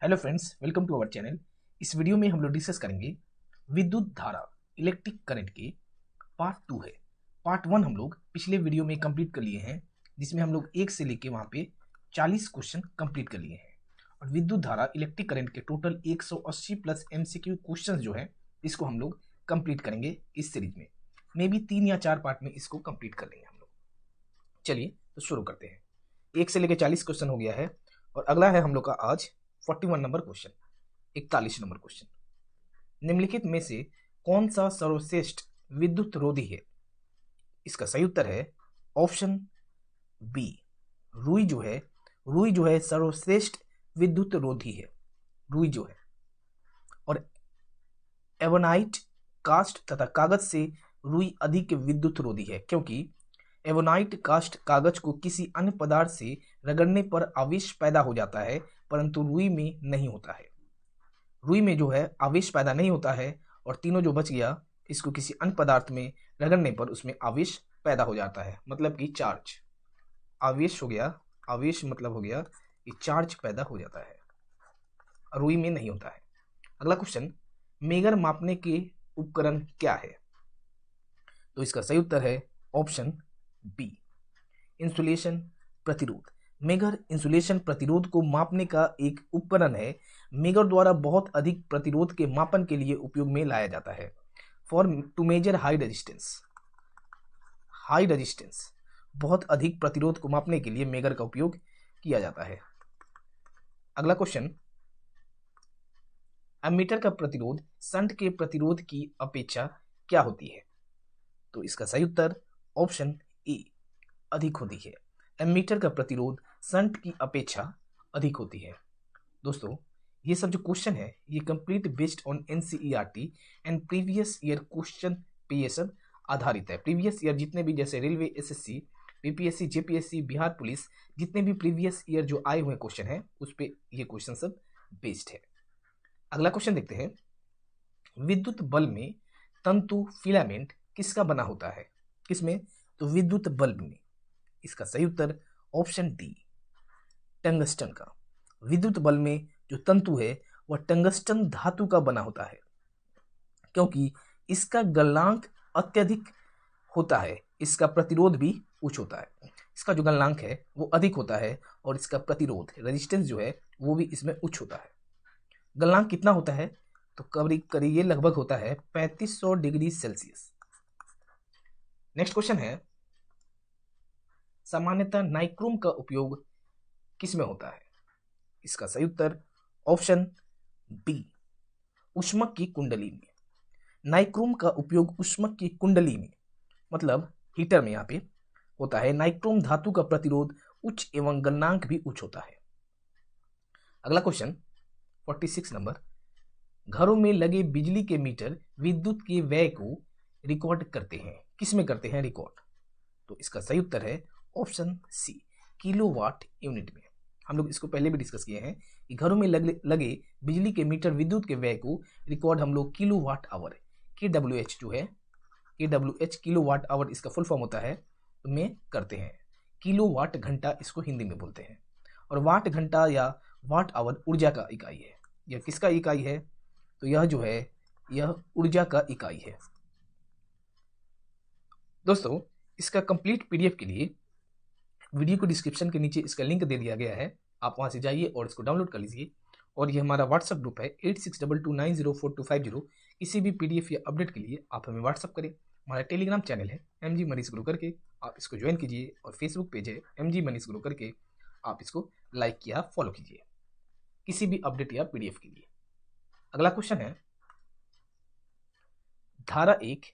Hello friends, welcome to our channel. इस video में हम लोग डिस्कस करेंगे विद्युत धारा, इलेक्ट्रिक करंट के पार्ट 2 है। पार्ट 1 हम लोग पिछले वीडियो में कंप्लीट कर लिए हैं, जिसमें हम लोग 1 से लेके वहाँ पे 40 क्वेश्चन कंप्लीट कर लिए हैं। और विद्युत धारा, इलेक्ट्रिक करंट के टोटल 180 प्लस MCQ क्वेश्चन जो है, इसको हम लोग कंप्लीट करेंगे इस सीरीज में। मे बी 3 या 4 पार्ट में इसको कंप्लीट कर लेंगे हम लोग। चलिए तो शुरू करते हैं। 1 से लेके 40 क्वेश्चन हो गया है और अगला है हम लोग का आज 41 नंबर क्वेश्चन, 41 नंबर क्वेश्चन। निम्नलिखित में से कौन सा सर्वश्रेष्ठ विद्युत रोधी है? इसका सही उत्तर है ऑप्शन बी, रुई जो है सर्वश्रेष्ठ विद्युत रोधी है। रुई जो है, और एवोनाइट, कास्ट तथा कागज से रुई अधिक विद्युत रोधी है, क्योंकि एवोनाइट कास्ट कागज को किसी अन्य पदार्थ से रगड़ने पर आवेश पैदा हो जाता है, परंतु रुई में नहीं होता है। रुई में जो है आवेश पैदा नहीं होता है, और तीनों जो बच गया इसको किसी अन्य पदार्थ में रगड़ने पर उसमें आवेश पैदा हो जाता है, मतलब कि चार्ज। आवेश हो गया, आवेश मतलब हो गया कि चार्ज पैदा हो जाता है, रुई में नहीं होता है। अगला क्वेश्चन, मेगर मापने के उपकरण क्या है? तो इसका सही उत्तर है ऑप्शन बी, इंसुलेशन प्रतिरोध। मेगर इंसुलेशन प्रतिरोध को मापने का एक उपकरण है। मेगर द्वारा बहुत अधिक प्रतिरोध के मापन के लिए उपयोग में लाया जाता है। For to measure high resistance, बहुत अधिक प्रतिरोध को मापने के लिए मेगर का उपयोग किया जाता है। अगला क्वेश्चन, एमीटर का प्रतिरोध शंट के प्रतिरोध की अपेक्षा क्या होती है? तो इसका सही उत्तर ऑप्शन ए, अधिक होती है। एमीटर का प्रतिरोध शंट की अपेक्षा अधिक होती है। दोस्तों, ये सब जो क्वेश्चन है ये complete based on NCERT and previous year question पे ये सब आधारित है। प्रीवियस ईयर जितने भी, जैसे railway, SSC, BPSC, JPSC, Bihar police, जितने भी प्रीवियस ईयर जो आए हुए क्वेश्चन है उस पे ये क्वेश्चन सब बेस्ड है। अगला क्वेश्चन देखते हैं, विद्युत बल्ब में तंतु फिलामेंट किसका बना होता है? किसमें? तो विद्युत बल्ब में। इसका सही उत्तर ऑप्शन डी, टंगस्टन का। विद्युत बल्ब में जो तंतु है वह टंगस्टन धातु का बना होता है, क्योंकि इसका गलनांक अत्यधिक होता है, इसका प्रतिरोध भी उच्च होता है। इसका जो गलनांक है वो अधिक होता है और इसका प्रतिरोध, रेजिस्टेंस जो है वो भी इसमें उच्च होता है। गलनांक कितना होता है? तो करीब करीब ये लगभग होता है 3500 डिग्री सेल्सियस। नेक्स्ट क्वेश्चन है, सामान्यतः नाइक्रोम का उपयोग किस में होता है? इसका सही उत्तर ऑप्शन बी, ऊष्मक की कुंडली में। नाइक्रोम का उपयोग ऊष्मक की कुंडली में, मतलब हीटर में यहाँ पे होता है। नाइक्रोम धातु का प्रतिरोध उच्च एवं गलनांक भी उच्च होता है। अगला क्वेश्चन 46 नंबर, घरों में लगे बिजली के मीटर विद्युत के व्यय को रिकॉर्ड करते हैं। किस में करते हैं रिकॉर्ड? तो इसका सही उत्तर है ऑप्शन सी, किलोवाट यूनिट में। हम लोग इसको पहले भी डिस्कस किए हैं कि घरों में लगे बिजली के मीटर विद्युत के व्यय को रिकॉर्ड हम लोग किलोवाट आवर, KWH जो है, KWH किलोवाट आवर इसका फुल फॉर्म होता है, में करते हैं। किलोवाट घंटा इसको हिंदी में बोलते हैं, और वाट घंटा या वाट आवर ऊर्जा का इकाई है। यह किसका इकाई है? तो यह जो है यह ऊर्जा का इकाई है। दोस्तों, इसका कंप्लीट PDF के लिए वीडियो को डिस्क्रिप्शन के नीचे इसका लिंक दे दिया गया है, आप वहां से जाइए और इसको डाउनलोड कर लीजिए। और ये हमारा व्हाट्सअप ग्रुप है 8622904250। किसी भी PDF या अपडेट के लिए आप हमें व्हाट्सअप करें। हमारा टेलीग्राम चैनल है MG मनीष गुरु करके, आप इसको ज्वाइन कीजिए, और फेसबुक पेज है MG मनीष गुरु करके, आप इसको लाइक या फॉलो कीजिए किसी भी अपडेट या PDF के लिए। अगला क्वेश्चन है, धारा एक,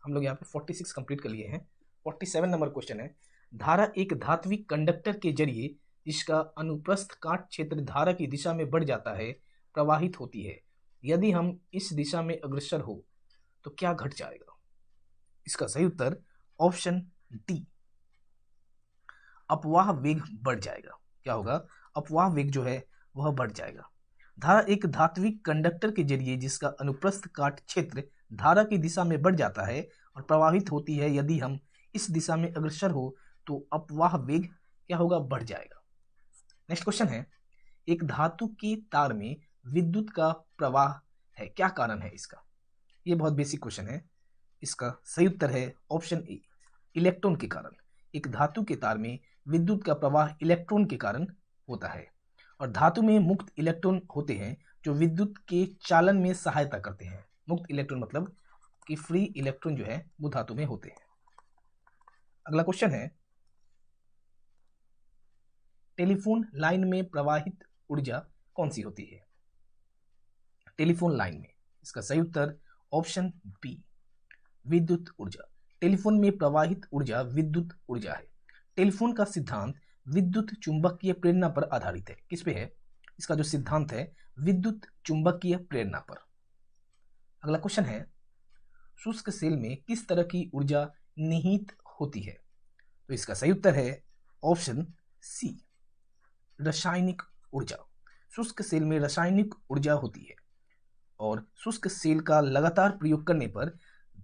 हम लोग यहाँ पे 46 कंप्लीट कर लिए हैं। 47 नंबर क्वेश्चन है, धारा एक धात्विक कंडक्टर के जरिए जिसका अनुप्रस्थ काट क्षेत्र धारा की दिशा में बढ़ जाता है प्रवाहित होती है। यदि हम इस दिशा में अग्रसर हो तो क्या घट जाएगा? इसका सही उत्तर ऑप्शन डी, अपवाह वेग बढ़ जाएगा। क्या होगा? अपवाह वेग जो है वह बढ़ जाएगा। धारा एक धात्विक कंडक्टर के जरिए जिसका अनुप्रस्थ काट क्षेत्र धारा की दिशा में बढ़ जाता है और प्रवाहित होती है, यदि हम इस दिशा में अग्रसर हो तो अपवाह वेग क्या होगा? बढ़ जाएगा। नेक्स्ट क्वेश्चन है, एक धातु के तार में विद्युत का प्रवाह है, क्या कारण है इसका? ये बहुत बेसिक क्वेश्चन है। इसका सही उत्तर है ऑप्शन ए, इलेक्ट्रॉन के कारण। एक धातु के तार में विद्युत का प्रवाह इलेक्ट्रॉन के कारण होता है, और धातु में मुक्त इलेक्ट्रॉन होते हैं जो विद्युत के चालन में सहायता करते हैं। मुक्त इलेक्ट्रॉन मतलब कि फ्री इलेक्ट्रॉन जो है वो धातु में होते हैं। अगला क्वेश्चन है, टेलीफोन लाइन में प्रवाहित ऊर्जा कौन सी होती है? टेलीफोन लाइन में, इसका सही उत्तर ऑप्शन बी, विद्युत ऊर्जा। टेलीफोन में प्रवाहित ऊर्जा विद्युत ऊर्जा है। टेलीफोन का सिद्धांत विद्युत चुंबकीय प्रेरणा पर आधारित है। किस पे है? इसका जो सिद्धांत है विद्युत चुंबकीय प्रेरणा पर। अगला क्वेश्चन है, शुष्क सेल में किस तरह की ऊर्जा निहित होती है? तो इसका सही उत्तर है ऑप्शन सी, रासायनिक ऊर्जा। शुष्क सेल में रासायनिक ऊर्जा होती है, और शुष्क सेल का लगातार प्रयोग करने पर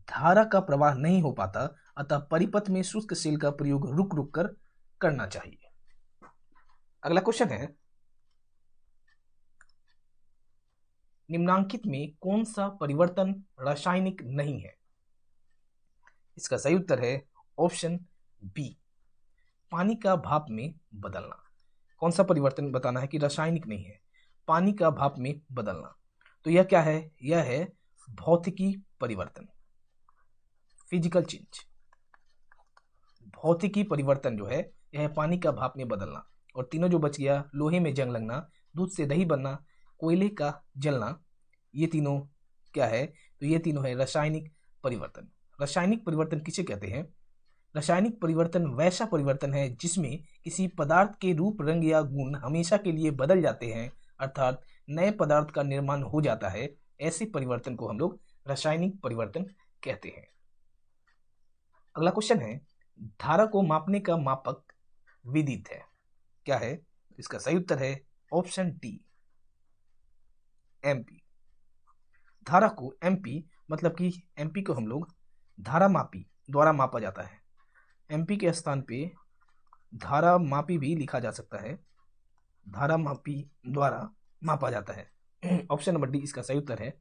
धारा का प्रवाह नहीं हो पाता, अतः परिपथ में शुष्क सेल का प्रयोग रुक रुक कर करना चाहिए। अगला क्वेश्चन है, निम्नांकित में कौन सा परिवर्तन रासायनिक नहीं है? इसका सही उत्तर है ऑप्शन बी, पानी का भाप में बदलना। कौन सा परिवर्तन बताना है कि रासायनिक नहीं है? पानी का भाप में बदलना। तो यह क्या है? यह है भौतिकी परिवर्तन, फिजिकल चेंज। भौतिकी परिवर्तन जो है यह है पानी का भाप में बदलना। और तीनों जो बच गया, लोहे में जंग लगना, दूध से दही बनना, कोयले का जलना, ये तीनों क्या है? तो ये तीनों है रासायनिक परिवर्तन। रासायनिक परिवर्तन किसे कहते हैं? रासायनिक परिवर्तन वैसा परिवर्तन है जिसमें किसी पदार्थ के रूप, रंग या गुण हमेशा के लिए बदल जाते हैं, अर्थात नए पदार्थ का निर्माण हो जाता है। ऐसे परिवर्तन को हम लोग रासायनिक परिवर्तन कहते हैं। अगला क्वेश्चन है, धारा को मापने का मापक विदित है, क्या है? इसका सही उत्तर है ऑप्शन डी, एमपी। धारा को एमपी मतलब कि एमपी को हम लोग धारा मापी द्वारा मापा जाता है। एमपी के स्थान पे धारा मापी भी लिखा जा सकता है, धारा मापी द्वारा मापा जाता है। ऑप्शन नंबर डी इसका सही उत्तर है।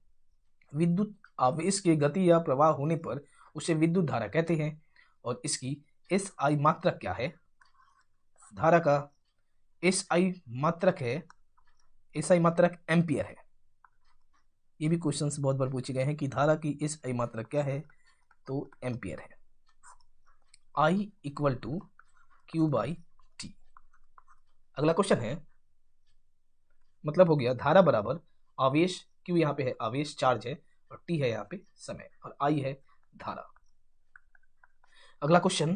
विद्युत आवेश के गति या प्रवाह होने पर उसे विद्युत धारा कहते हैं, और इसकी एसआई मात्रक क्या है? धारा का एसआई मात्रक है, एसआई मात्रक एम्पियर है। ये भी क्वेश्चंस बहुत बार पूछे गए हैं कि धारा की एसआई मात्रक क्या है? तो एम्पियर है। I equal to Q by T. अगला क्वेश्चन है, मतलब हो गया धारा बराबर आवेश, क्यू यहाँ पे है आवेश, चार्ज है, और टी है यहाँ पे समय, और आई है धारा। अगला क्वेश्चन,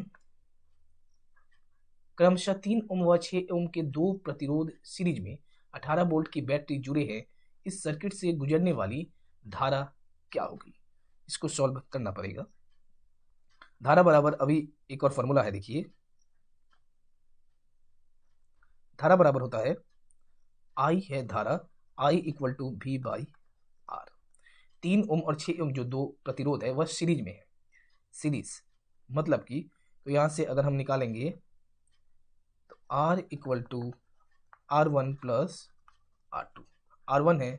क्रमशः 3 ओम व 6 ओम के दो प्रतिरोध सीरीज में 18 वोल्ट की बैटरी जुड़े हैं। इस सर्किट से गुजरने वाली धारा क्या होगी? इसको सॉल्व करना पड़ेगा। धारा बराबर, अभी एक और फॉर्मूला है, देखिए धारा बराबर होता है आई है धारा, I equal to V by R. 3 ohm और 6 ओम जो दो प्रतिरोध है वह सीरीज में है। सीरीज मतलब कि, तो यहां से अगर हम निकालेंगे तो R equal to R one plus R two. R one है,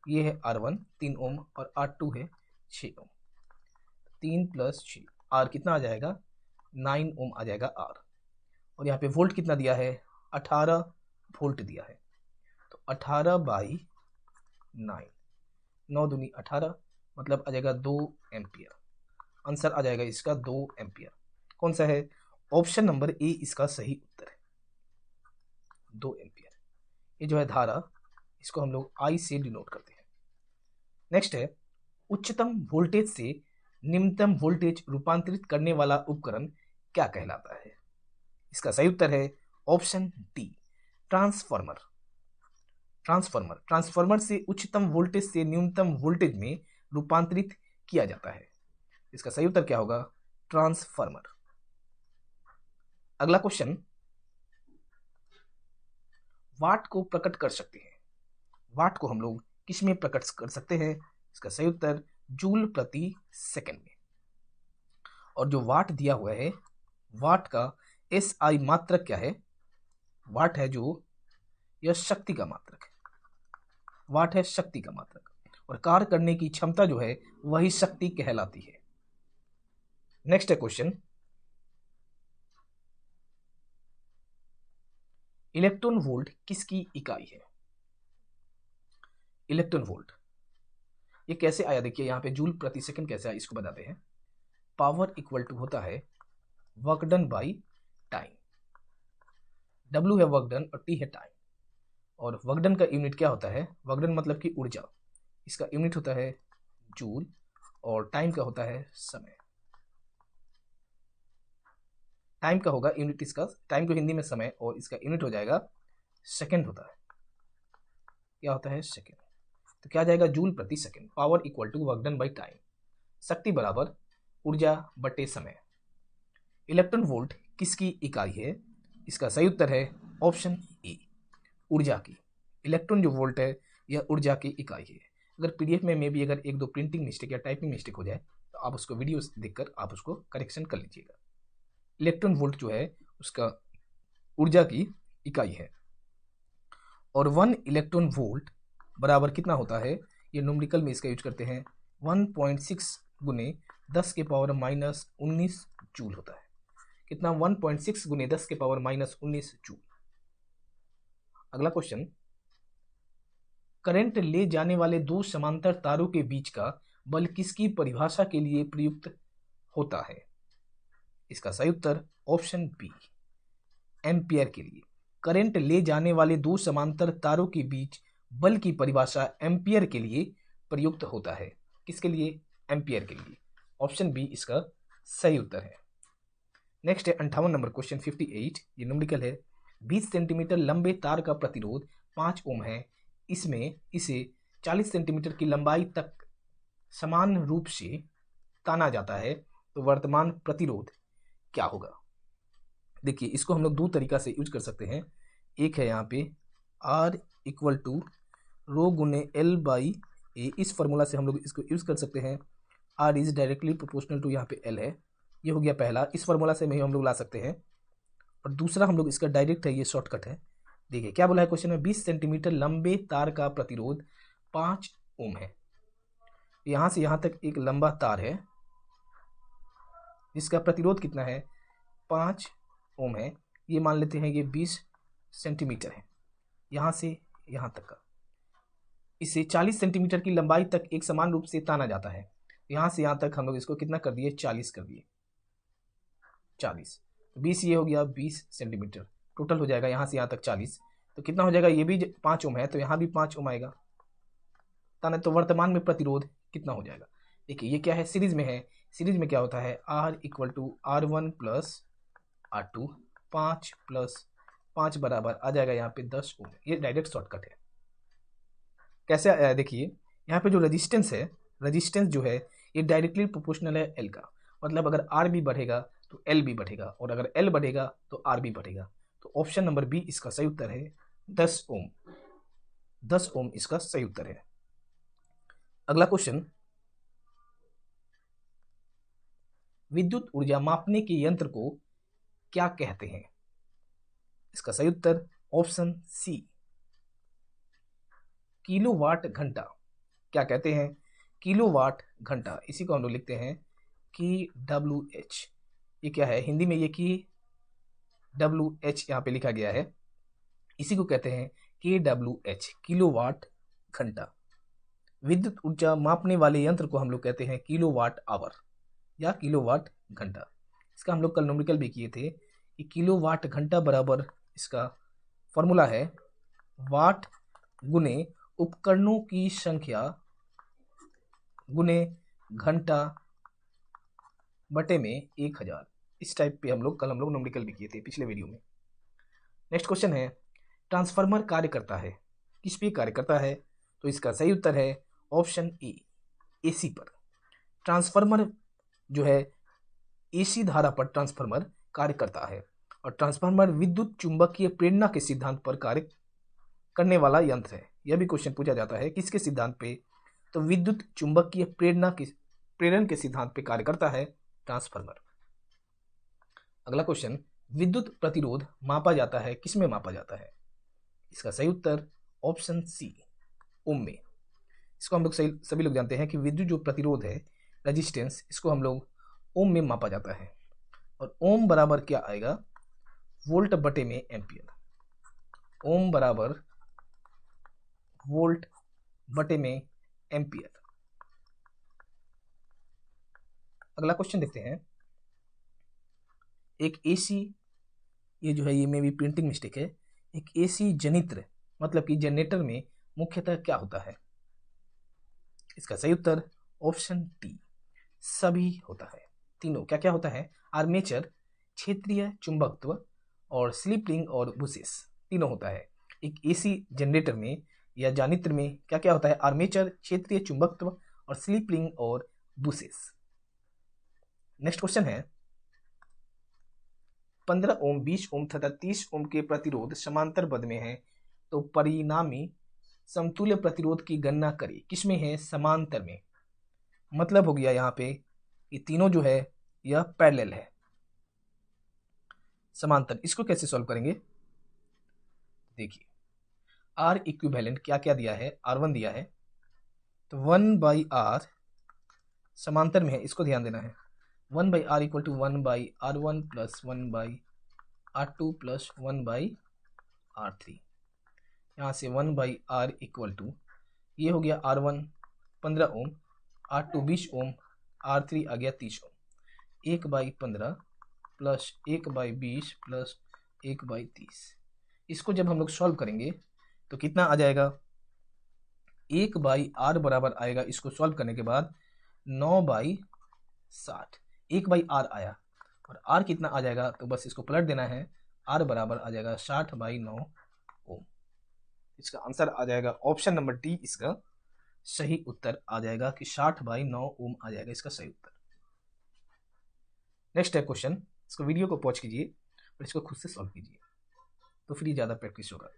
ये है आर वन 3 ओम, और आर टू है 6 ओम। 3 प्लस 6, आर कितना आ जाएगा? 9 ओम आ जाएगा आर। और यहाँ पे वोल्ट कितना दिया है? 18 वोल्ट दिया है। तो 18 बाई 9, 9 दूनी 18, मतलब आ जाएगा 2 एम्पियर। आंसर आ जाएगा इसका 2 एम्पियर। कौन सा है? ऑप्शन नंबर ए इसका सही उत्तर है, 2 एम्पियर। ये जो है धारा, इसको हम लोग आई से डिनोट करते हैं। नेक्स्ट है, उच्चतम वोल्टेज से निम्नतम वोल्टेज रूपांतरित करने वाला उपकरण क्या कहलाता है? इसका सही उत्तर है option D, transformer. Transformer, transformer से उच्चतम वोल्टेज से न्यूनतम वोल्टेज में रूपांतरित किया जाता है। इसका सही उत्तर क्या होगा? ट्रांसफार्मर। अगला क्वेश्चन, वाट को प्रकट कर सकते हैं। वाट को हम लोग किस में प्रकट कर सकते हैं? इसका सही उत्तर जूल प्रति सेकंड में। और जो वाट दिया हुआ है, वाट का एसआई मात्रक क्या है? वाट है जो यह शक्ति का मात्रक है। वाट है शक्ति का मात्रक, और कार्य करने की क्षमता जो है वही शक्ति कहलाती है। नेक्स्ट है क्वेश्चन, इलेक्ट्रॉन वोल्ट किसकी इकाई है? इलेक्ट्रॉन वोल्ट ये कैसे आया, देखिए यहाँ पे जूल प्रति सेकंड कैसे आया, इसको बताते हैं। पावर इक्वल टू होता है work done by time. W है वर्क डन और T है टाइम, और वर्क डन का यूनिट क्या होता है? वर्क डन मतलब कि ऊर्जा, इसका यूनिट होता है जूल, और टाइम का होता है समय। टाइम का होगा यूनिट, इसका टाइम को हिंदी में समय, और इसका यूनिट हो जाएगा सेकंड होता है। क्या होता है? सेकंड। तो क्या जाएगा? जूल प्रति second. Power equal to work done by time, शक्ति बराबर ऊर्जा बटे समय। इलेक्ट्रॉन वोल्ट किसकी इकाई है? इसका सही उत्तर है ऑप्शन ए, ऊर्जा की। इलेक्ट्रॉन जो वोल्ट है यह ऊर्जा की इकाई है। अगर पीडीएफ में भी अगर एक दो प्रिंटिंग मिस्टेक या टाइपिंग मिस्टेक हो जाए तो आप उसको वीडियो देखकर आप उसको करेक्शन कर लीजिएगा। इलेक्ट्रॉन वोल्ट जो है उसका ऊर्जा की इकाई है। और 1 इलेक्ट्रॉन वोल्ट बराबर कितना होता है? ये न्यूमेरिकल में इसका यूज करते हैं, 1.6 गुने 10 के पावर माइनस 19 जूल होता है। कितना? 1.6 गुने 10 के पावर माइनस 19 जूल। अगला क्वेश्चन, करंट ले जाने वाले दो समांतर तारों के बीच का बल किसकी परिभाषा के लिए प्रयुक्त होता है? इसका सही उत्तर ऑप्शन बी, एम्पियर के लिए। करंट ले जाने वाले दो समांतर तारों के बीच बल की परिभाषा एम्पियर के लिए प्रयुक्त होता है। किसके लिए? एम्पियर के लिए। ऑप्शन बी इसका सही उत्तर है। नेक्स्ट है 58 नंबर क्वेश्चन 58, ये न्यूमेरिकल है। 20 सेंटीमीटर लंबे तार का प्रतिरोध 5 ओम है, इसमें इसे 40 सेंटीमीटर की लंबाई तक समान रूप से ताना जाता है, तो वर्तमान प्रतिरोध क्या होगा? देखिए इसको हम लोग दो तरीका से यूज कर सकते हैं। एक है यहाँ पे R इक्वल टू रो गुने L बाई ए, इस फॉर्मूला से हम लोग इसको यूज कर सकते हैं। R is directly proportional to यहाँ पे L है, ये हो गया पहला, इस फॉर्मूला से हम लोग ला सकते हैं। और दूसरा हम लोग इसका डायरेक्ट है, ये शॉर्टकट है। देखिए क्या बोला है क्वेश्चन में, 20 सेंटीमीटर लंबे तार का प्रतिरोध 5 ओम है। यहां से यहां तक एक लंबा तार है जिसका प्रतिरोध कितना है? 5 ओम है। ये मान लेते हैं ये 20 सेंटीमीटर है, यहां से यहां तक का। इसे 40 सेंटीमीटर की लंबाई तक एक समान रूप से ताना जाता है। यहां से यहां तक हम लोग इसको कितना कर दिए? 40 कर दिए। 40 20 ये हो गया 20 सेंटीमीटर, टोटल हो जाएगा यहाँ से यहाँ तक 40। तो कितना हो जाएगा? ये भी 5 ओम है तो यहाँ भी 5 ओम आएगा। ताना तो वर्तमान में प्रतिरोध कितना हो जाएगा? देखिए ये क्या है? सीरीज में है। सीरीज में क्या होता है? R equal to R1 plus R2, 5 plus 5 बराबर आ जाएगा यहाँ पे 10 ओम। ये डायरेक्ट शॉर्टकट है। कैसे आया? देखिए यहाँ पे जो रेजिस्टेंस है, रेजिस्टेंस जो है ये डायरेक्टली प्रोपोर्शनल है L का। मतलब अगर R भी बढ़ेगा तो L भी बढ़ेगा, और अगर L बढ़ेगा तो R भी बढ़ेगा। तो ऑप्शन नंबर बी इसका सही उत्तर है 10 ओम। 10 ओम इसका सही उत्तर है। अगला क्वेश्चन, विद्युत ऊर्जा मापने के यंत्र को क्या कहते हैं? इसका सही उत्तर ऑप्शन सी, किलोवाट घंटा। क्या कहते हैं? किलोवाट घंटा। इसी को हम लोग लिखते हैं KWH। ये क्या है? हिंदी में ये KWH यहाँ पे लिखा गया है, इसी को कहते हैं KWH, किलोवाट घंटा। विद्युत ऊर्जा मापने वाले यंत्र को हम लोग कहते हैं किलोवाट आवर या किलोवाट घंटा। इसका हम लोग कल न्यूमेरिकल भी किए थे कि किलोवाट घंटा बराबर इसका फॉर्मूला है वाट गुने उपकरणों की संख्या गुने घंटा बटे में 1000। इस टाइप पे हम लोग न्यूमेरिकल भी किए थे पिछले वीडियो में। नेक्स्ट क्वेश्चन है, ट्रांसफार्मर कार्य करता है, किस पे कार्य करता है? तो इसका सही उत्तर है ऑप्शन ए, एसी पर। ट्रांसफार्मर जो है एसी धारा पर ट्रांसफार्मर कार्य करता है, और ट्रांसफार्मर विद्युत चुंबकीय प्रेरणा के सिद्धांत पर कार्य करने वाला यंत्र है। यह भी क्वेश्चन पूछा जाता है किसके सिद्धांत पे? तो विद्युत चुंबकीय प्रेरण के सिद्धांत पे कार्य करता है ट्रांसफार्मर। अगला क्वेश्चन, विद्युत प्रतिरोध मापा जाता है, किसमें मापा जाता है? इसका सही उत्तर ऑप्शन सी ओम में। इसको हम लोग सभी लोग जानते हैं कि विद्युत जो प्रतिरोध है रेजिस्टेंस, इसको हम लोग ओम में मापा जाता है। और ओम बराबर क्या आएगा, वोल्ट बटे में एम्पियर। ओम बराबर वोल्ट बटे में एम्पियर। अगला क्वेश्चन देखते हैं। एक एसी, ये जो है ये में भी प्रिंटिंग मिस्टेक है, एक एसी जनित्र मतलब कि जनरेटर में मुख्यतः क्या होता है। इसका सही उत्तर ऑप्शन डी सभी होता है। तीनों क्या क्या होता है, आर्मेचर, क्षेत्रीय चुंबकत्व और स्लिप रिंग और बुशेस, तीनों होता है। एक एसी जनरेटर में या जनित्र में क्या क्या होता है, आर्मेचर, क्षेत्रीय चुंबकत्व और स्लिप रिंग और बुशेस। नेक्स्ट क्वेश्चन है 15 ओम, 20 ओम तथा 30 ओम के प्रतिरोध समांतर बद्ध में है, तो परिणामी समतुल्य प्रतिरोध की गणना करें। किसमें है, समांतर में। मतलब हो गया यहाँ पे ये तीनों जो है यह पैरेलल है, समांतर। इसको कैसे सॉल्व करेंगे, देखिए आर इक्विवेलेंट क्या क्या दिया है, R1 दिया है, तो 1/R समांतर में है, इसको ध्यान देना है। 1/R equal to 1/R1 plus 1/R2 plus 1/R3। यहाँ से 1/R इक्वल टू ये हो गया R1 15 ओम, R2 20 ओम, R3 आ गया 30 ओम। 1/15 प्लस 1/20 प्लस 1/30। इसको जब हम लोग सॉल्व करेंगे तो कितना आ जाएगा, 1/R बराबर आएगा, इसको सॉल्व करने के बाद 9/60। 1/R आया और R कितना आ जाएगा, तो बस इसको पलट देना है, R बराबर आ जाएगा 60/9 ओम। इसका आंसर आ जाएगा ऑप्शन नंबर डी, इसका सही उत्तर आ जाएगा कि 60/9 ओम आ जाएगा इसका सही उत्तर। नेक्स्ट है क्वेश्चन, इसको वीडियो को पॉज कीजिए और इसको खुद से सॉल्व कीजिए, तो फिर ज़्यादा प्रैक्टिस होगा।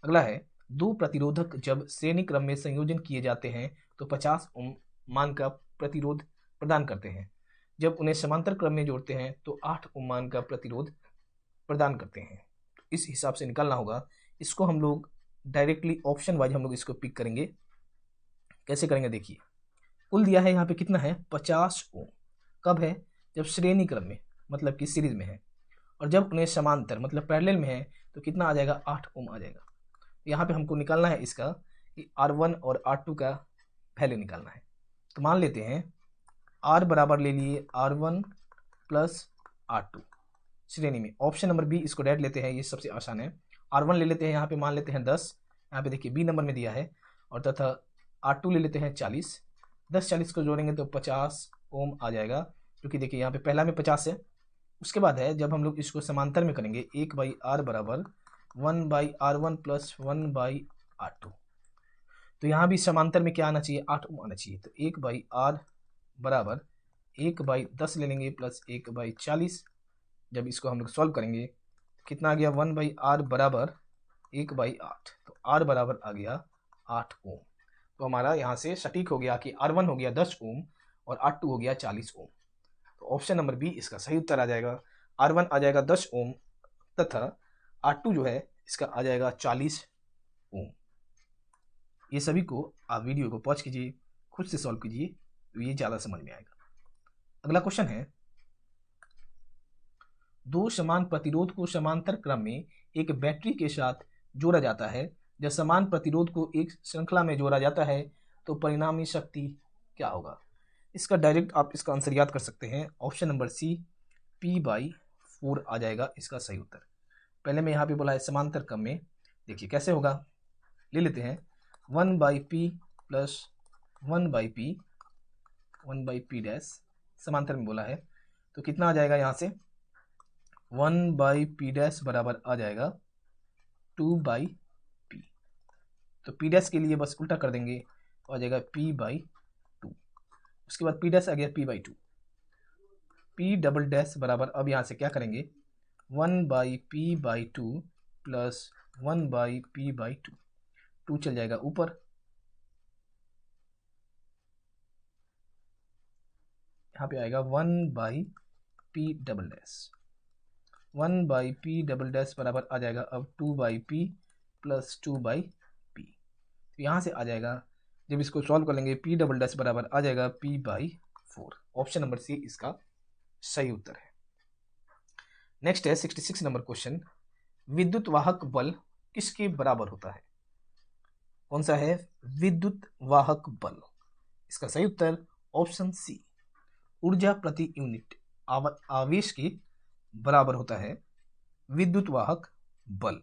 अगला है, दो प्रतिरोधक जब श्रेणी क्रम में संयोजन किए जाते हैं तो 50 ओम मान का प्रतिरोध प्रदान करते हैं। जब उन्हें समांतर क्रम में जोड़ते हैं तो 8 ओम मान का प्रतिरोध प्रदान करते हैं। तो इस हिसाब से निकालना होगा। इसको हम लोग डायरेक्टली ऑप्शन वाइज हम लोग इसको पिक करेंगे। कैसे करेंगे, देखिए कुल दिया है यहाँ पे कितना है, 50 ओम। कब है, जब श्रेणी क्रम में मतलब कि सीरीज में है, और जब उन्हें समांतर मतलब पैरेलल में है तो कितना आ जाएगा, 8 ओम आ जाएगा। यहाँ पे हमको निकालना है इसका कि R1 और R2 का वैल्यू निकालना है। तो मान लेते हैं R बराबर ले लिए R1 प्लस R2 श्रेणी में। ऑप्शन नंबर बी इसको डायरेक्ट लेते हैं, ये सबसे आसान है। R1 ले लेते हैं, यहाँ पे मान लेते हैं 10, यहाँ पे देखिए बी नंबर में दिया है, और तथा R2 ले लेते हैं 40। 10-40 को जोड़ेंगे तो 50 ओम आ जाएगा, क्योंकि देखिए यहाँ पे पहला में 50 है। उसके बाद है जब हम लोग इसको समांतर में करेंगे, 1/R बराबर 1/R1 प्लस 1/R2। तो यहाँ भी समांतर में क्या आना चाहिए, 8 ओम आना चाहिए। तो 1/R बराबर 1/10 ले लेंगे प्लस 1/40। जब इसको हम लोग सॉल्व करेंगे तो कितना आ गया, 1/R बराबर 1/8। तो R बराबर आ गया 8 ओम। तो हमारा यहाँ से सटीक हो गया कि R1 हो गया 10 ओम और R2 हो गया 40 ओम। तो ऑप्शन नंबर बी इसका सही उत्तर आ जाएगा। R1 आ जाएगा 10 ओम तथा R2 जो है इसका आ जाएगा 40 ओम। ये सभी को आप वीडियो को पॉज कीजिए, खुद से सॉल्व कीजिए, तो ये ज़्यादा समझ में आएगा। अगला क्वेश्चन है, दो समान प्रतिरोध को समांतर क्रम में एक बैटरी के साथ जोड़ा जाता है। जब समान प्रतिरोध को एक श्रृंखला में जोड़ा जाता है तो परिणामी शक्ति क्या होगा। इसका डायरेक्ट आप इसका आंसर याद कर सकते हैं। ऑप्शन नंबर सी P/4 आ जाएगा इसका सही उत्तर। पहले मैं यहाँ पे बोला है समांतर क्रम में, देखिए कैसे होगा, ले लेते हैं 1/P plus 1/P, 1/P dash समांतर में बोला है, तो कितना आ जाएगा यहाँ से 1/P डैश बराबर आ जाएगा 2/P। तो P डैश के लिए बस उल्टा कर देंगे तो आ जाएगा P/2। उसके बाद P डैश आ गया P/2। P डबल डैश बराबर अब यहाँ से क्या करेंगे 1/P/2 प्लस 1/P/2। 2 चल जाएगा ऊपर, यहाँ पे आएगा 1/P double dash. 1/P double dash बराबर आ जाएगा अब 2/P प्लस 2/p। तो यहाँ से आ जाएगा, जब इसको सॉल्व कर लेंगे, p डबल डैश बराबर आ जाएगा p/4। ऑप्शन नंबर सी इसका सही उत्तर है। नेक्स्ट है 66 नंबर क्वेश्चन, विद्युत वाहक बल किसके बराबर होता है? कौन सा है? विद्युत वाहक बल। इसका सही उत्तर ऑप्शन सी, ऊर्जा प्रति यूनिट आवेश के बराबर होता है विद्युत वाहक बल।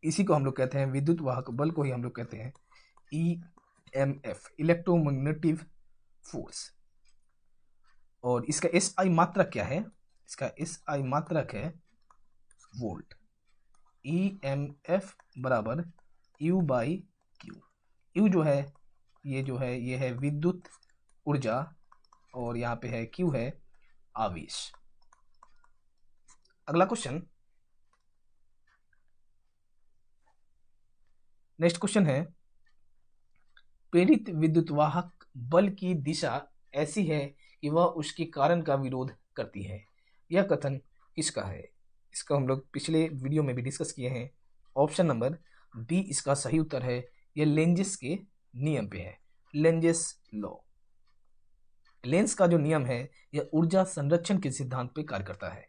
इसी को हम लोग कहते हैं, विद्युत वाहक बल को ही हम लोग कहते हैं EMF, इलेक्ट्रोमैग्नेटिक फोर्स। और इसका SI मात्रक क्या है? इसका SI मात्रक है वोल्ट। EMF बराबर U/Q। U जो है ये है विद्युत ऊर्जा, और यहाँ पे है Q है आवेश। अगला क्वेश्चन, नेक्स्ट क्वेश्चन है, प्रेरित विद्युत वाहक बल की दिशा ऐसी है कि वह उसके कारण का विरोध करती है। यह कथन किसका है? इसका हम लोग पिछले वीडियो में भी डिस्कस किए हैं। ऑप्शन नंबर बी इसका सही उत्तर है। यह लेंजिस के नियम पे है, लेंजिस लॉ। लेंस का जो नियम है यह ऊर्जा संरक्षण के सिद्धांत पे कार्य करता है।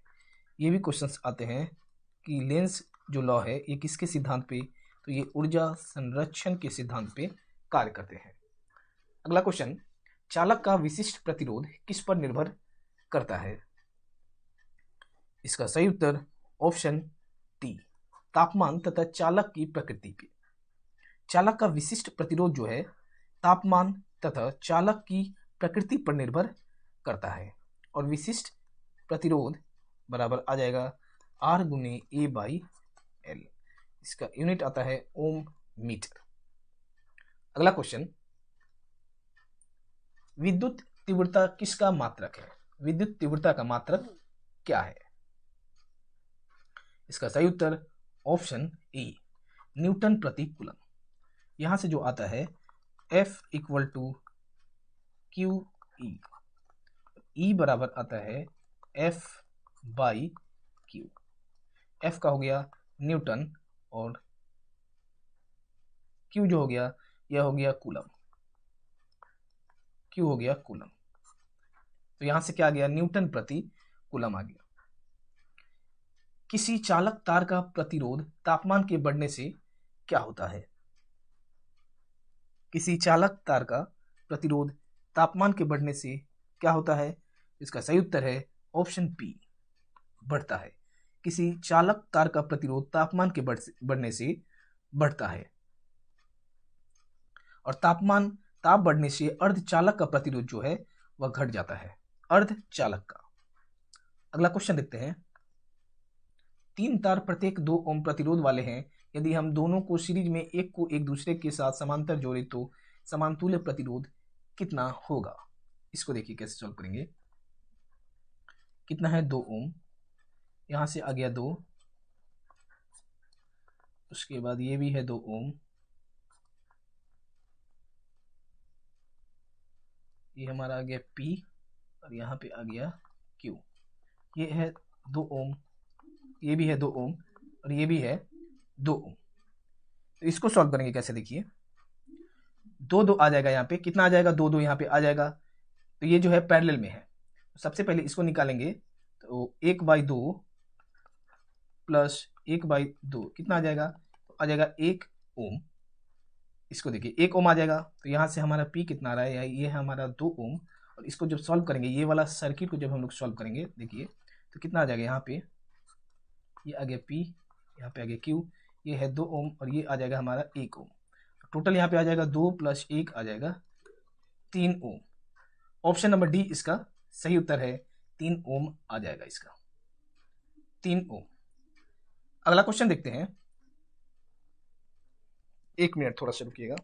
ये भी क्वेश्चंस आते हैं कि लेंस जो लॉ है ये किसके सिद्धांत पे? तो ये ऊर्जा संरक्षण के सिद्धांत पे कार्य करते हैं। अगला क्वेश्चन, चालक का विशिष्ट प्रतिरोध किस पर निर्भर करता है? इसका सही उत्तर ऑप्शन डी, तापमान तथा चालक की प्रकृति पे। चालक का विशिष्ट प्रतिरोध जो है तापमान तथा चालक की प्रकृति पर निर्भर करता है। और विशिष्ट प्रतिरोध बराबर आ जाएगा R×A/L। इसका यूनिट आता है ओम मीटर। अगला क्वेश्चन, विद्युत तीव्रता किसका मात्रक है? विद्युत तीव्रता का मात्रक क्या है? इसका सही उत्तर ऑप्शन ए, न्यूटन प्रति कूलम। यहां से जो आता है F = QE, E बराबर आता है F/Q। F का हो गया न्यूटन और Q जो हो गया यह हो गया कूलम। Q हो गया कूलम, तो यहां से क्या आ गया? न्यूटन प्रति कूलम आ गया। किसी चालक तार का प्रतिरोध तापमान के बढ़ने से क्या होता है? किसी चालक तार का प्रतिरोध तापमान के बढ़ने से क्या होता है? इसका सही उत्तर है ऑप्शन बी, बढ़ता है। किसी चालक तार का प्रतिरोध तापमान के बढ़ने से बढ़ता है। और ताप बढ़ने से अर्धचालक का प्रतिरोध जो है वह घट जाता है, अर्धचालक का। अगला क्वेश्चन देखते हैं, 3 तार प्रत्येक 2 ओम प्रतिरोध वाले हैं। यदि हम दोनों को सीरीज में एक को एक दूसरे के साथ समांतर जोड़े तो समांतुल्य प्रतिरोध कितना होगा? इसको देखिए कैसे सॉल्व करेंगे। कितना है? 2 ओम। यहां से आ गया 2, उसके बाद ये भी है 2 ओम, ये हमारा आ गया P, और यहाँ पे आ गया Q। ये है 2 ओम, ये भी है 2 ओम, और ये भी है 2 ओम। तो इसको सॉल्व करेंगे कैसे? देखिए 2 आ जाएगा यहाँ पे। कितना आ जाएगा? 2 यहाँ पे आ जाएगा। तो ये जो है पैरेलल में है। सबसे पहले इसको निकालेंगे, तो 1/2 प्लस 1/2 कितना आ जाएगा? तो आ जाएगा 1 ओम। इसको देखिए 1 ओम आ जाएगा। तो यहाँ से हमारा P कितना आ रहा है? ये है हमारा 2 ओम। और इसको जब सॉल्व करेंगे, ये वाला सर्किट को जब हम लोग सॉल्व करेंगे, देखिए तो कितना आ जाएगा? यहाँ पे ये आ गया P, यहाँ पे आ गया Q, ये है 2 ओम, और ये आ जाएगा हमारा 1 ओम। टोटल यहाँ पे आ जाएगा 2 + 1 आ जाएगा 3 ओम। ऑप्शन नंबर डी इसका सही उत्तर है, 3 ओम आ जाएगा इसका, 3 ओम। अगला क्वेश्चन देखते हैं। 1 मिनट थोड़ा सा रुकिएगा।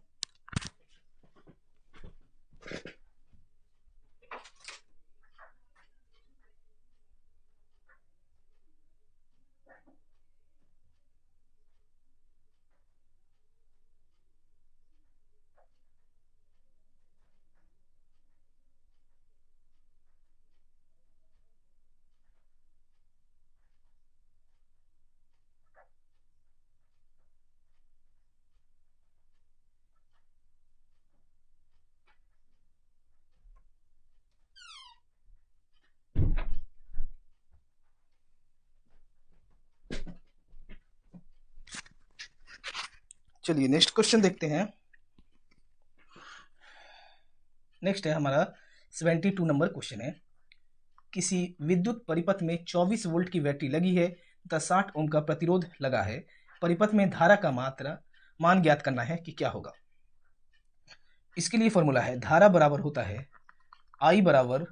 चलिए नेक्स्ट क्वेश्चन देखते हैं। नेक्स्ट है हमारा 72 नंबर क्वेश्चन है। किसी विद्युत परिपथ में 24 वोल्ट की बैटरी लगी है तथा 60 ओम का प्रतिरोध लगा है। परिपथ में धारा का मान ज्ञात करना है कि क्या होगा। इसके लिए फॉर्मूला है, धारा बराबर होता है I बराबर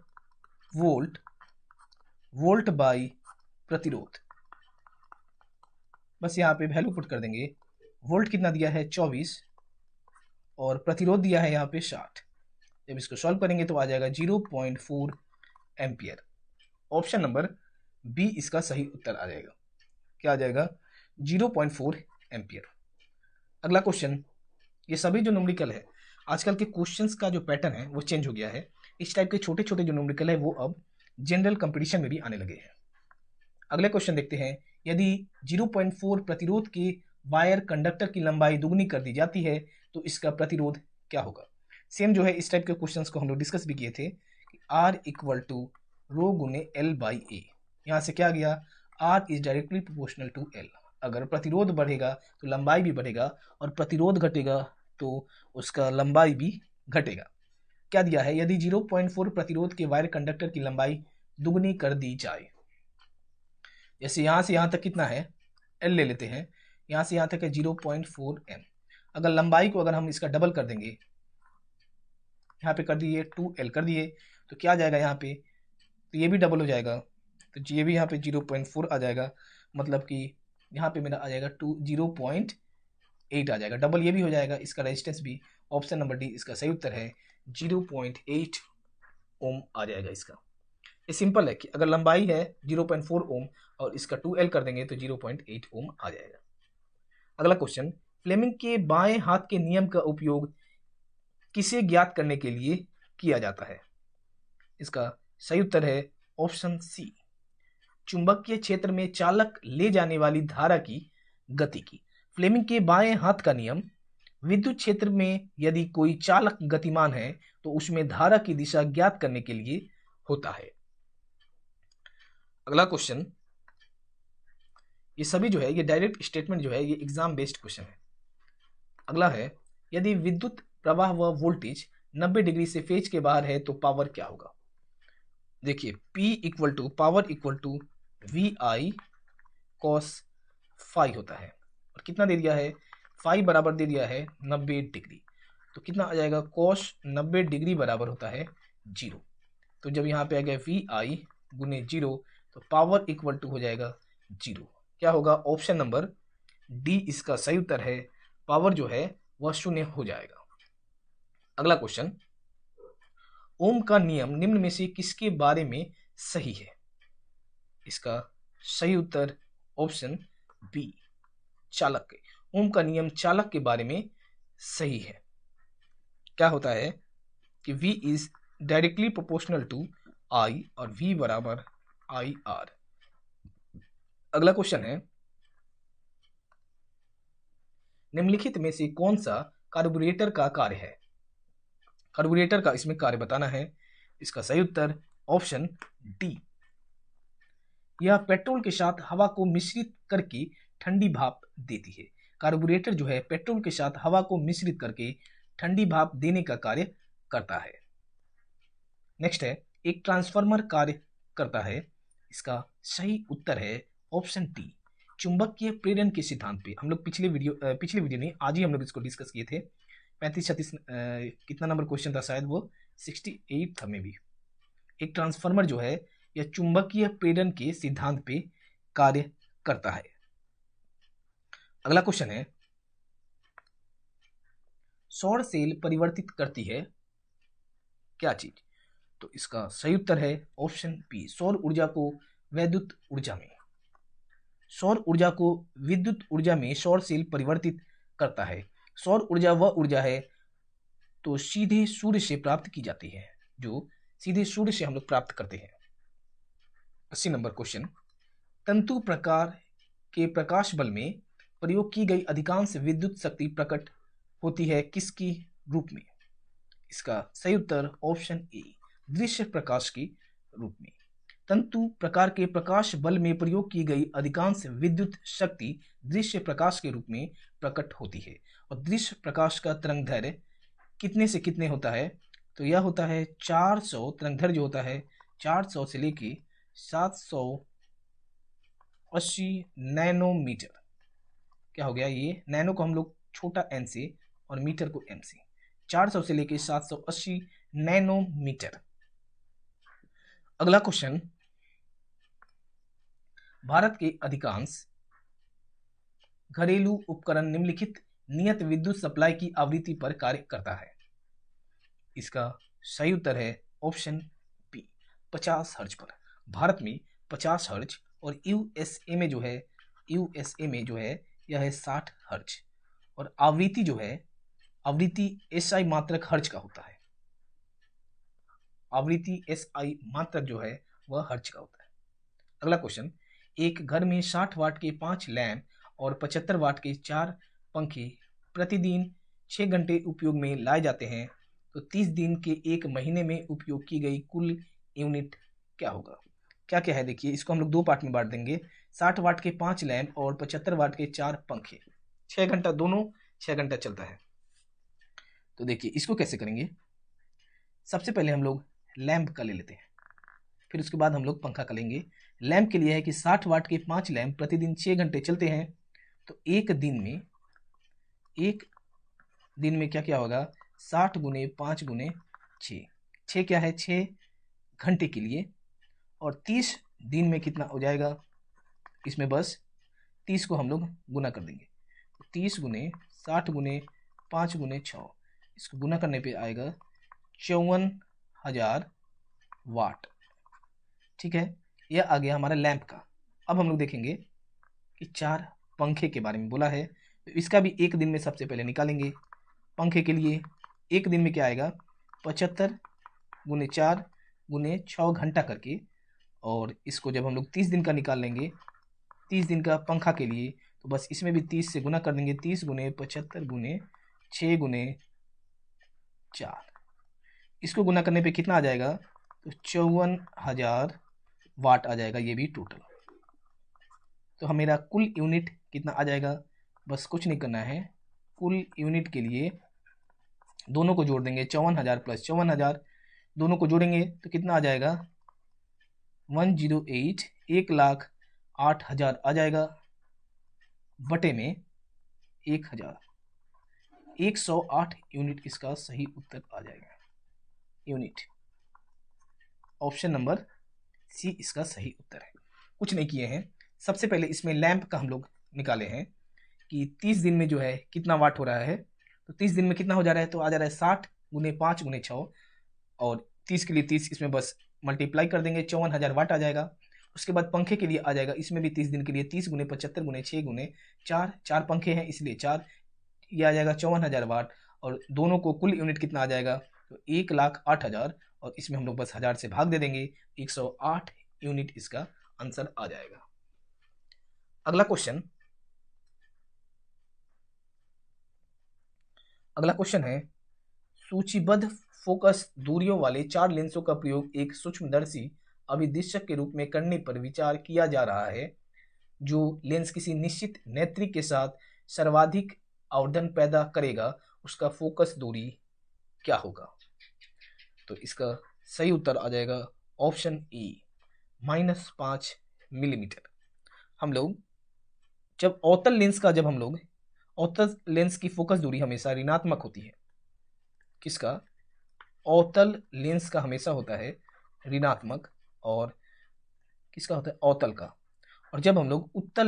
वोल्ट बाई प्रतिरोध। बस यहाँ पे वैल्यू पुट कर देंगे। वोल्ट कितना दिया है 24 और प्रतिरोध दिया है यहाँ पे 60। जब इसको सॉल्व करेंगे तो आ जाएगा 0.4 एम्पियर। ऑप्शन नंबर बी इसका सही उत्तर आ जाएगा। क्या आ जाएगा? 0.4 एम्पियर। अगला क्वेश्चन, ये सभी जो न्यूमेरिकल है, आजकल के क्वेश्चंस का जो पैटर्न है वो चेंज हो गया है। इस टाइप के छोटे छोटे जो न्यूमेरिकल है वो अब जनरल कंपटीशन में भी आने लगे हैं। अगले क्वेश्चन देखते हैं। यदि 0.4 प्रतिरोध के वायर कंडक्टर की लंबाई दुगनी कर दी जाती है तो इसका प्रतिरोध क्या होगा। सेम जो है इस टाइप के क्वेश्चंस को हम लोग डिस्कस भी किए थे कि R इक्वल टू रो गुने L बाई ए। यहाँ से क्या गया, R is directly proportional to L। अगर प्रतिरोध बढ़ेगा तो लंबाई भी बढ़ेगा और प्रतिरोध घटेगा तो उसका लंबाई भी घटेगा। क्या दिया है, यदि 0.4 प्रतिरोध के वायर कंडक्टर की लंबाई दुगनी कर दी जाए। जैसे यहाँ से यहाँ तक कितना है, L ले लेते हैं, यहाँ से यहाँ तक है 0.4 m। अगर लंबाई को अगर हम इसका डबल कर देंगे, यहाँ पे कर दिए 2L कर दिए, तो क्या आ जाएगा यहाँ पे, तो ये भी डबल हो जाएगा, तो ये भी यहाँ पे 0.4 आ जाएगा। मतलब कि यहाँ पे मेरा आ जाएगा 0.8 आ जाएगा, डबल ये भी हो जाएगा। इसका रेजिस्टेंस भी ऑप्शन नंबर डी इसका सही उत्तर है, 0.8 ओम आ जाएगा इसका। ये सिंपल है कि अगर लंबाई है 0.4 ओम और इसका 2L कर देंगे तो 0.8 ओम आ जाएगा। अगला क्वेश्चन, फ्लेमिंग के बाएं हाथ के नियम का उपयोग किसे ज्ञात करने के लिए किया जाता है। इसका सही उत्तर है ऑप्शन सी, चुंबकीय क्षेत्र में चालक ले जाने वाली धारा की गति की। फ्लेमिंग के बाएं हाथ का नियम, विद्युत क्षेत्र में यदि कोई चालक गतिमान है तो उसमें धारा की दिशा ज्ञात करने के लिए होता है। अगला क्वेश्चन, ये सभी जो है ये डायरेक्ट स्टेटमेंट जो है ये एग्जाम बेस्ड क्वेश्चन है। अगला है, यदि विद्युत प्रवाह व वोल्टेज 90 डिग्री से फेज के बाहर है तो पावर क्या होगा। देखिए P equal to power equal to VI cos phi होता है, और कितना दे दिया है, फाई बराबर दे दिया है 90 डिग्री, तो कितना आ जाएगा, cos 90 डिग्री बराबर होता है 0। तो जब यहाँ पे आ गया VI गुने 0 तो पावर इक्वल टू हो जाएगा 0। क्या होगा, ऑप्शन नंबर डी इसका सही उत्तर है, पावर जो है वह 0 हो जाएगा। अगला क्वेश्चन, ओम का नियम निम्न में से किसके बारे में सही है। इसका सही उत्तर ऑप्शन बी, चालक के। ओम का नियम चालक के बारे में सही है। क्या होता है कि V is directly proportional to I और V बराबर IR। अगला क्वेश्चन है, निम्नलिखित में से कौन सा कार्बोरेटर का कार्य है। कार्बोरेटर का इसमें कार्य बताना है। इसका सही उत्तर ऑप्शन डी, यह पेट्रोल के साथ हवा को मिश्रित करके ठंडी भाप देती है। कार्बोरेटर जो है पेट्रोल के साथ हवा को मिश्रित करके ठंडी भाप देने का कार्य करता है। नेक्स्ट है, एक ट्रांसफार्मर कार्य करता है। इसका सही उत्तर है ऑप्शन डी, चुंबकीय प्रेरण के सिद्धांत पे। हम लोग पिछले वीडियो नहीं, आज ही हम लोग इसको डिस्कस किए थे। 35-36 कितना नंबर क्वेश्चन था शायद, वो 68 था में भी। एक ट्रांसफार्मर जो है यह चुंबकीय प्रेरण के सिद्धांत पे कार्य करता है। अगला क्वेश्चन है, सौर सेल परिवर्तित करती है क्या चीज। तो इसका सही उत्तर है ऑप्शन बी, सौर ऊर्जा को विद्युत ऊर्जा में। सौर ऊर्जा को विद्युत ऊर्जा में सौर सेल परिवर्तित करता है। सौर ऊर्जा वह ऊर्जा है तो सीधे सूर्य से प्राप्त की जाती है, जो सीधे सूर्य से हम लोग प्राप्त करते हैं। 80 नंबर क्वेश्चन, तंतु प्रकार के प्रकाश बल में प्रयोग की गई अधिकांश विद्युत शक्ति प्रकट होती है किसकी रूप में। इसका सही उत्तर ऑप्शन ए, दृश्य प्रकाश के रूप में। तंतु प्रकार के प्रकाश बल में प्रयोग की गई अधिकांश विद्युत शक्ति दृश्य प्रकाश के रूप में प्रकट होती है। और दृश्य प्रकाश का तरंग दैर्घ्य कितने से कितने होता है? तो यह होता है 400, तरंग दैर्घ्य जो होता है 400 से लेके 780 नैनोमीटर। क्या हो गया? ये नैनो को हम लोग छोटा n से और मीटर को m से, 400 से लेके 780 नैनोमीटर। अगला क्वेश्चन, भारत के अधिकांश घरेलू उपकरण निम्नलिखित नियत विद्युत सप्लाई की आवृत्ति पर कार्य करता है। इसका सही उत्तर है ऑप्शन बी, 50 हर्ट्ज पर। भारत में 50 हर्ट्ज और यूएसए में जो है यह है 60 हर्ट्ज। और आवृत्ति जो है, आवृत्ति एसआई मात्रक हर्ट्ज का होता है। आवृत्ति एसआई मात्रक जो है वह हर्ट्ज का होता है। अगला क्वेश्चन, एक घर में 60 वाट के 5 लैंप और 75 वाट के 4 पंखे प्रतिदिन 6 घंटे उपयोग में लाए जाते हैं, तो 30 दिन के एक महीने में उपयोग की गई कुल यूनिट क्या होगा? क्या क्या है देखिए, इसको हम लोग 2 पार्ट में बांट देंगे। 60 वाट के 5 लैंप और 75 वाट के 4 पंखे, 6 घंटा, दोनों 6 घंटा चलता है। तो देखिए इसको कैसे करेंगे। सबसे पहले हम लोग लैंप का ले लेते हैं, फिर उसके बाद हम लोग पंखा का लेंगे। लैंप के लिए है कि 60 वाट के 5 लैंप प्रतिदिन 6 घंटे चलते हैं, तो एक दिन में क्या क्या होगा? 60 गुने 5 गुने 6, 6 क्या है? 6 घंटे के लिए। और 30 दिन में कितना हो जाएगा? इसमें बस 30 को हम लोग गुना कर देंगे, 30 गुने 60 गुने 5 गुने 6, इसको गुना करने पे आएगा 54,000 वाट। ठीक है, यह आ गया हमारा लैंप का। अब हम लोग देखेंगे कि 4 पंखे के बारे में बोला है, तो इसका भी एक दिन में सबसे पहले निकालेंगे। पंखे के लिए एक दिन में क्या आएगा? 75 गुने 4 गुने 6 घंटा करके, और इसको जब हम लोग 30 दिन का निकाल लेंगे, 30 दिन का पंखा के लिए, तो बस इसमें भी 30 से गुना कर देंगे, 30 गुने 75 गुने 6 गुने 4, इसको गुना करने पे कितना आ जाएगा? तो 54,000 वाट आ जाएगा, ये भी टोटल। तो हम मेरा कुल यूनिट कितना आ जाएगा? बस कुछ नहीं करना है, कुल यूनिट के लिए दोनों को जोड़ देंगे, 54,000 प्लस 54,000, दोनों को जोड़ेंगे तो कितना आ जाएगा? 108, 1,08,000 आ जाएगा, बटे में 1,000, 108 यूनिट इसका सही उत्तर आ जाएगा। यूनिट, ऑप्शन नंबर सी इसका सही उत्तर है। कुछ नहीं किए हैं, सबसे पहले इसमें लैंप का हम लोग निकाले हैं कि 30 दिन में जो है कितना वाट हो रहा है। तो 30 दिन में कितना हो जा रहा है? तो आ जा रहा है 60 गुने 5 गुने 6, और 30 के लिए 30 इसमें बस मल्टीप्लाई कर देंगे, 54,000 वाट आ जाएगा। उसके बाद पंखे के लिए आ जाएगा, इसमें भी 30 दिन के लिए 30 गुने 75 गुने 6 गुने 4, 4 पंखे हैं इसलिए 4, ये आ जाएगा 54,000 वाट। और दोनों को कुल यूनिट कितना आ जाएगा? तो 1,08,000, और इसमें हम लोग बस 1000 से भाग दे देंगे, 108 यूनिट इसका आंसर आ जाएगा। अगला क्वेश्चन है, सूचीबद्ध फोकस दूरियों वाले 4 लेंसों का प्रयोग एक सूक्ष्मदर्शी अभिदिशक के रूप में करने पर विचार किया जा रहा है। जो लेंस किसी निश्चित नेत्रि के साथ सर्वाधिक आवर्धन पैदा करेगा, उसका फोकस दूरी क्या होगा? तो इसका सही उत्तर आ जाएगा ऑप्शन ई, -5 मिलीमीटर। हम लोग जब अवतल लेंस की फोकस दूरी हमेशा ऋणात्मक होती है। किसका? अवतल लेंस का हमेशा होता है ऋणात्मक, और किसका होता है? अवतल का। और जब हम लोग उत्तल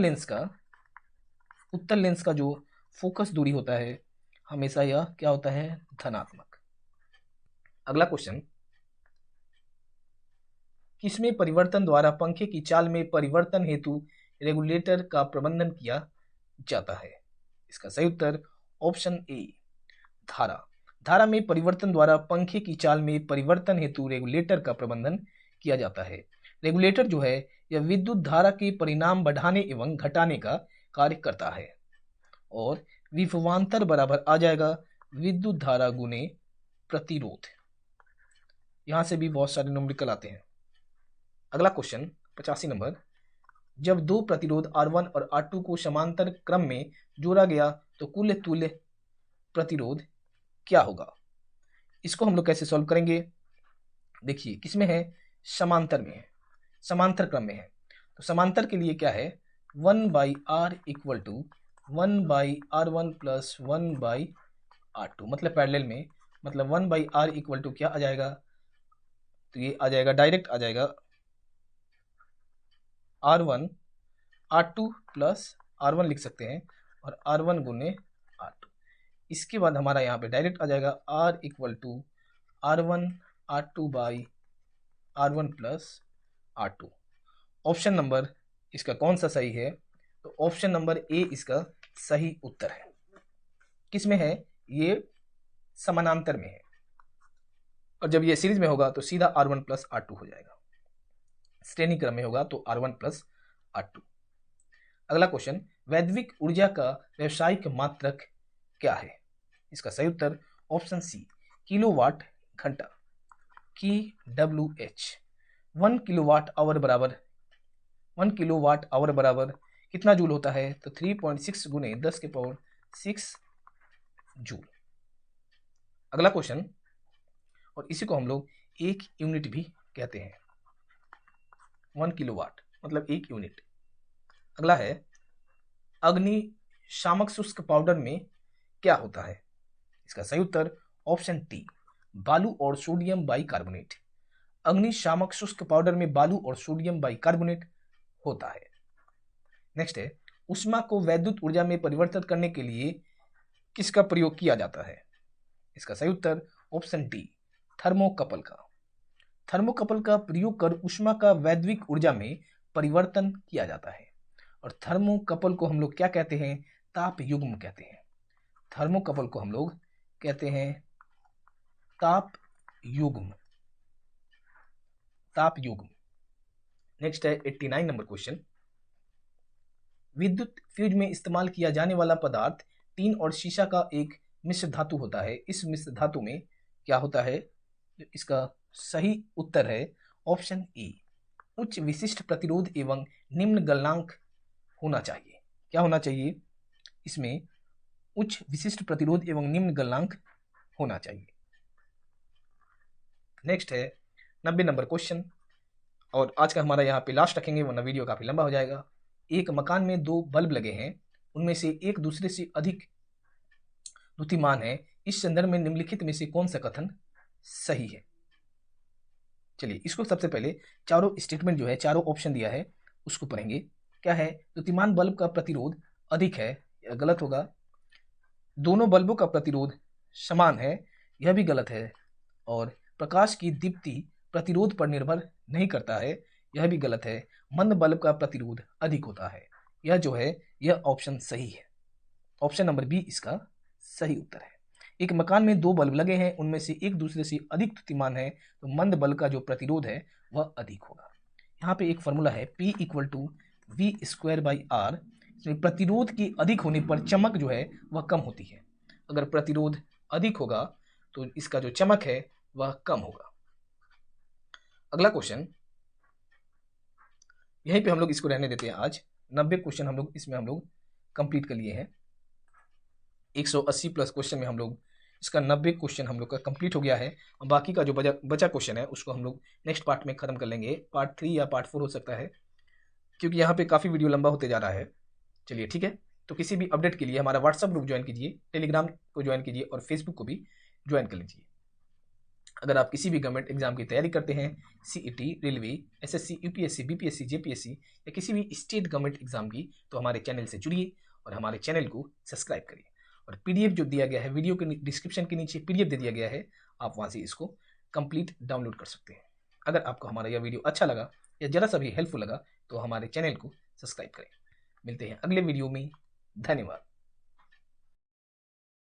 लेंस का जो फोकस दूरी होता है हमेशा यह क्या होता है? धनात्मक। अगला क्वेश्चन, किसमें परिवर्तन द्वारा पंखे की चाल में परिवर्तन हेतु रेगुलेटर का प्रबंधन किया जाता है? इसका सही उत्तर ऑप्शन ए, धारा में परिवर्तन द्वारा पंखे की चाल में परिवर्तन हेतु रेगुलेटर का प्रबंधन किया जाता है। रेगुलेटर जो है यह विद्युत धारा के परिणाम बढ़ाने एवं घटाने का कार्य करता है, और विभवांतर बराबर आ जाएगा विद्युत धारा गुने प्रतिरोध। यहां से भी बहुत सारे न्यूमेरिकल आते हैं। अगला क्वेश्चन 85 नंबर, जब दो प्रतिरोध R1 और R2 को समांतर क्रम में जोड़ा गया तो कुल तुल्य प्रतिरोध क्या होगा? इसको हम लोग कैसे सॉल्व करेंगे? देखिए किसमें है, समांतर में है, समांतर क्रम में है। तो समांतर के लिए क्या है, 1/r equal to 1/r1 plus 1/r2, मतलब पैरेलल में, मतलब 1/r इक्वल टू क्या आ जाएगा, तो ये आ जाएगा, डायरेक्ट आ जाएगा R1 R2 प्लस R1 लिख सकते हैं, और R1 गुने R2। इसके बाद हमारा यहाँ पे डायरेक्ट आ जाएगा R equal to R1 R2 by R1 plus R2। Option number इसका कौन सा सही है? तो ऑप्शन नंबर ए इसका सही उत्तर है। किस में है? ये समानांतर में है, और जब ये सीरीज में होगा तो सीधा R1 प्लस R2 हो जाएगा, श्रेणी क्रम में होगा तो R1 प्लस R2। अगला क्वेश्चन, वैद्युतिक ऊर्जा का व्यावसायिक मात्रक क्या है? इसका सही उत्तर ऑप्शन सी, किलोवाट घंटा, kWh। 1 किलोवाट आवर बराबर 1 किलोवाट आवर बराबर कितना जूल होता है? तो 3.6 गुने 10 के पावर 6 जूल। अगला क्वेश्चन, और इसी को हम लोग एक यूनिट भी कहते हैं, 1 किलोवाट मतलब एक यूनिट। अगला है, अग्निशामक शुष्क पाउडर में क्या होता है? इसका सही उत्तर ऑप्शन टी, बालू और सोडियम बाइकार्बोनेट। अग्निशामक शुष्क पाउडर में बालू और सोडियम बाइकार्बोनेट होता है। नेक्स्ट है, ऊष्मा को वैद्युत ऊर्जा में परिवर्तित करने के लिए किसका प्रयोग किया जाता है? इसका सही उत्तर ऑप्शन डी, थर्मोकपल का। थर्मोकपल का प्रयोग कर ऊष्मा का वैद्युत ऊर्जा में परिवर्तन किया जाता है, और थर्मोकपल को हम लोग क्या कहते हैं? ताप युग्म कहते हैं। थर्मोकपल को हम लोग कहते हैं ताप युग्म, ताप युग्म। नेक्स्ट है 89 नंबर क्वेश्चन, विद्युत फ्यूज में इस्तेमाल किया जाने वाला पदार्थ टीन और शीशा का एक मिश्र धातु होता है। इस मिश्र धातु में क्या होता है? इसका सही उत्तर है ऑप्शन ए, उच्च विशिष्ट प्रतिरोध एवं निम्न गलनांक होना चाहिए। क्या होना चाहिए? इसमें उच्च विशिष्ट प्रतिरोध एवं निम्न गलनांक होना चाहिए। नेक्स्ट है 90 नंबर क्वेश्चन, और आज का हमारा यहाँ पे लास्ट रखेंगे वरना वीडियो काफी लंबा हो जाएगा। एक मकान में दो बल्ब लगे हैं, उनमें से एक दूसरे से अधिक द्युतिमान है। इस संदर्भ में निम्नलिखित में से कौन सा कथन सही है? चलिए इसको सबसे पहले चारों स्टेटमेंट जो है, चारों ऑप्शन दिया है उसको पढ़ेंगे। क्या है? द्युतिमान बल्ब का प्रतिरोध अधिक है, यह गलत होगा। दोनों बल्बों का प्रतिरोध समान है, यह भी गलत है। और प्रकाश की दीप्ति प्रतिरोध पर निर्भर नहीं करता है, यह भी गलत है। मंद बल्ब का प्रतिरोध अधिक होता है, यह जो है यह ऑप्शन सही है। ऑप्शन नंबर बी इसका सही उत्तर है। एक मकान में दो बल्ब लगे हैं, उनमें से एक दूसरे से अधिक द्युतिमान है, तो मंद बल्ब का जो प्रतिरोध है वह अधिक होगा। यहाँ पे एक फॉर्मूला है P इक्वल टू V²/R। इसमें प्रतिरोध की अधिक होने पर चमक जो है वह कम होती है। अगर प्रतिरोध अधिक होगा तो इसका जो चमक है वह कम होगा। अगला क्वेश्चन, यहीं पे हम लोग इसको रहने देते हैं। आज 90 क्वेश्चन हम लोग इसमें हम लोग कंप्लीट कर लिए हैं। 180 प्लस क्वेश्चन में हम लोग इसका 90 क्वेश्चन हम लोग का कंप्लीट हो गया है, और बाकी का जो बचा क्वेश्चन है उसको हम लोग नेक्स्ट पार्ट में खत्म कर लेंगे। पार्ट 3 या पार्ट 4 हो सकता है, क्योंकि यहाँ पे काफ़ी वीडियो लंबा होते जा रहा है। चलिए ठीक है, तो किसी भी अपडेट के लिए हमारा व्हाट्सअप ग्रुप ज्वाइन कीजिए, टेलीग्राम को ज्वाइन कीजिए, और फेसबुक को भी ज्वाइन कर लीजिए। अगर आप किसी भी गवर्नमेंट एग्जाम की तैयारी करते हैं, CET, railway, SSC, UPSC, BPSC, JPSC या किसी भी स्टेट गवर्नमेंट एग्जाम की, तो हमारे चैनल से जुड़िए और हमारे चैनल को सब्सक्राइब करिए। और पीडीएफ जो दिया गया है, वीडियो के डिस्क्रिप्शन के नीचे पीडीएफ दे दिया गया है, आप वहाँ से इसको कंप्लीट डाउनलोड कर सकते हैं। अगर आपको हमारा यह वीडियो अच्छा लगा या जरा सा भी हेल्पफुल लगा तो हमारे चैनल को सब्सक्राइब करें। मिलते हैं अगले वीडियो में, धन्यवाद।